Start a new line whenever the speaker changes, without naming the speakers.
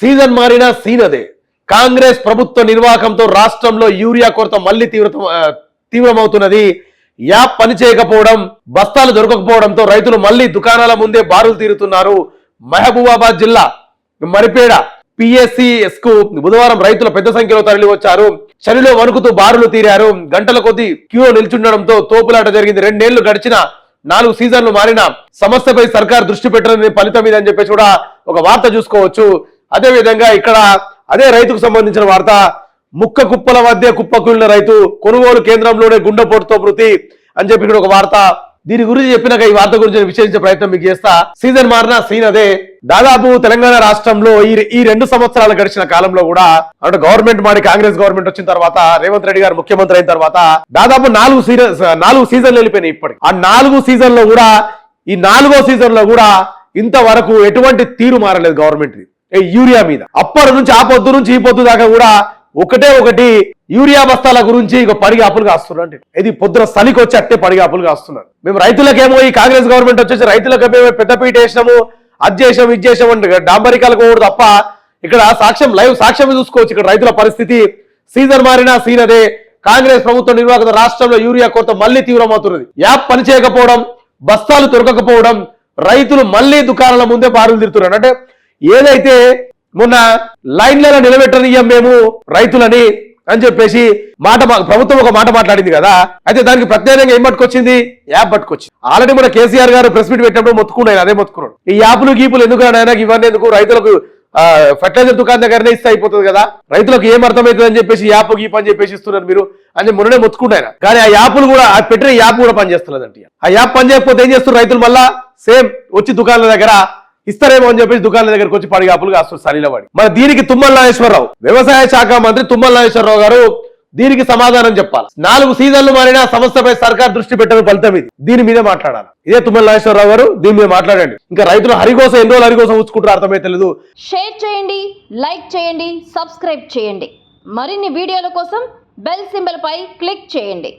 Season మారినా scene అదే. కాంగ్రెస్ ప్రభుత్వ నిర్వాహకంతో రాష్ట్రంలో యూరియా కొరత మళ్లీ తీవ్రమవుతున్నది. యాప్ పనిచేయకపోవడం, బస్తాలు దొరకకపోవడంతో రైతులు మళ్లీ దుకాణాల ముందే బారులు తీరుతున్నారు. మహబూబాబాద్ జిల్లా మరిపేడ PSCS కు బుధవారం రైతులు పెద్ద సంఖ్యలో తరలి వచ్చారు. చలిలో వణుకుతూ బారులు తీరారు. గంటల కొద్దీ క్యూ నిల్చుండడంతో తోపులాట జరిగింది. 2 ఏళ్లు గడిచిన 4 సీజన్లు మారిన సమస్యపై సర్కార్ దృష్టి పెట్టడం ఫలితం ఇదని చెప్పేసి కూడా ఒక వార్త చూసుకోవచ్చు. అదే విధంగా ఇక్కడ అదే రైతుకు సంబంధించిన వార్త. ముక్క కుప్పల మధ్య కుప్పకూలిన రైతు, కొనుగోలు కేంద్రంలోనే గుండెపోటుతో మృతి అని చెప్పి ఇక్కడ ఒక వార్త. దీని గురించి చెప్పినాక ఈ వార్త గురించి విశ్లేషించే ప్రయత్నం మీకు చేస్తా. సీజన్ మారినా సీన్ అదే. దాదాపు తెలంగాణ రాష్ట్రంలో ఈ 2 సంవత్సరాలు గడిచిన కాలంలో కూడా అంటే గవర్నమెంట్ మాడి కాంగ్రెస్ గవర్నమెంట్ వచ్చిన తర్వాత రేవంత్ రెడ్డి గారు ముఖ్యమంత్రి అయిన తర్వాత దాదాపు 4 సీజన్లు వెళ్ళిపోయినాయి. ఇప్పటికి ఆ 4 సీజన్లో కూడా ఈ 4వ సీజన్ లో కూడా ఇంతవరకు ఎటువంటి తీరు మారలేదు గవర్నమెంట్ యూరియా మీద. అప్పటి నుంచి ఆ పొద్దు నుంచి ఈ పొద్దు దాకా కూడా ఒకటి యూరియా బస్తాల గురించి ఇక పడిగాపులు కాస్తున్నారు. అంటే ఇది పొద్దున చలికి వచ్చి అట్టే పడిగాపులు కాస్తున్నారు. మేము రైతులకేమో ఈ కాంగ్రెస్ గవర్నమెంట్ వచ్చేసి రైతులకేమో పెద్దపీట వేసినాము, అది చేసాము, ఇది చేసాము అంటే డాంబరికాలకు పోవడం తప్ప ఇక్కడ లైవ్ సాక్ష్యం చూసుకోవచ్చు. ఇక్కడ రైతుల పరిస్థితి సీజన్ మారినా సీన్ అదే. కాంగ్రెస్ ప్రభుత్వ నిర్వాహక రాష్ట్రంలో యూరియా కొరత మళ్లీ తీవ్రమవుతున్నది. యాప్ పనిచేయకపోవడం, బస్తాలు దొరకకపోవడం, రైతులు మళ్లీ దుకాణాల ముందే బారులు తిరుగుతున్నారు. అంటే ఏదైతే మొన్న లైన్లలో నిలబెట్టనీయం మేము రైతులని అని చెప్పేసి ప్రభుత్వం ఒక మాట మాట్లాడింది కదా. అయితే దానికి ప్రత్యేకంగా ఏం పట్టుకొచ్చింది? యాప్ పట్టుకొచ్చింది. ఆల్రెడీ మన కేసీఆర్ గారు ప్రెస్ మీట్ పెట్టినప్పుడు మొత్తుకున్నాయి, అదే మొత్తుకున్నాడు. ఈ యాప్లు గీపులు ఎందుకు ఆయనకి ఇవన్నీ ఎందుకు, రైతులకు ఫెర్టిలైజర్ దుకాణం దగ్గరనే ఇస్తే అయిపోతుంది కదా, రైతులకు ఏం అర్థమవుతుంది అని చెప్పేసి యాప్ గీప్ అని చెప్పేసి ఇస్తున్నారు మీరు అని మొన్ననే మొత్తుకుంటారు. కానీ ఆ యాప్లు కూడా పెట్టిన యాప్ కూడా పనిచేస్తున్నదంటే ఆ యాప్ పనిచేయకపోతే ఏం చేస్తున్నారు రైతులు? మళ్ళా సేమ్ వచ్చి దుకాణాల దగ్గర ఇస్తారేమో అని చెప్పేసి దుకాణాల దగ్గరకు వచ్చి పడిగాపులు కాస్తారు సలీలవాడి. మరి దీనికి తుమ్మల నాగేశ్వరరావు, వ్యవసాయ శాఖ మంత్రి తుమ్మల నాగేశ్వరరావు గారు దీనికి సమాధానం చెప్పాలి. 4 సీజన్లు మారినా సమస్యపై సర్కార్ దృష్టి పెట్టడం ఫలితం ఇది. దీని మీద మాట్లాడాలి. ఇదే తుమ్మల నాగేశ్వరరావు గారు, దీని మీద మాట్లాడండి. ఇంకా రైతులు హరికోసం ఎన్ని రోజులు హరికోసం ఉంచుకుంటారు అర్థమైతే లేదు.
షేర్ చేయండి, లైక్ చేయండి, సబ్స్క్రైబ్ చేయండి. మరిన్ని వీడియోల కోసం బెల్ సింబల్ పై క్లిక్ చేయండి.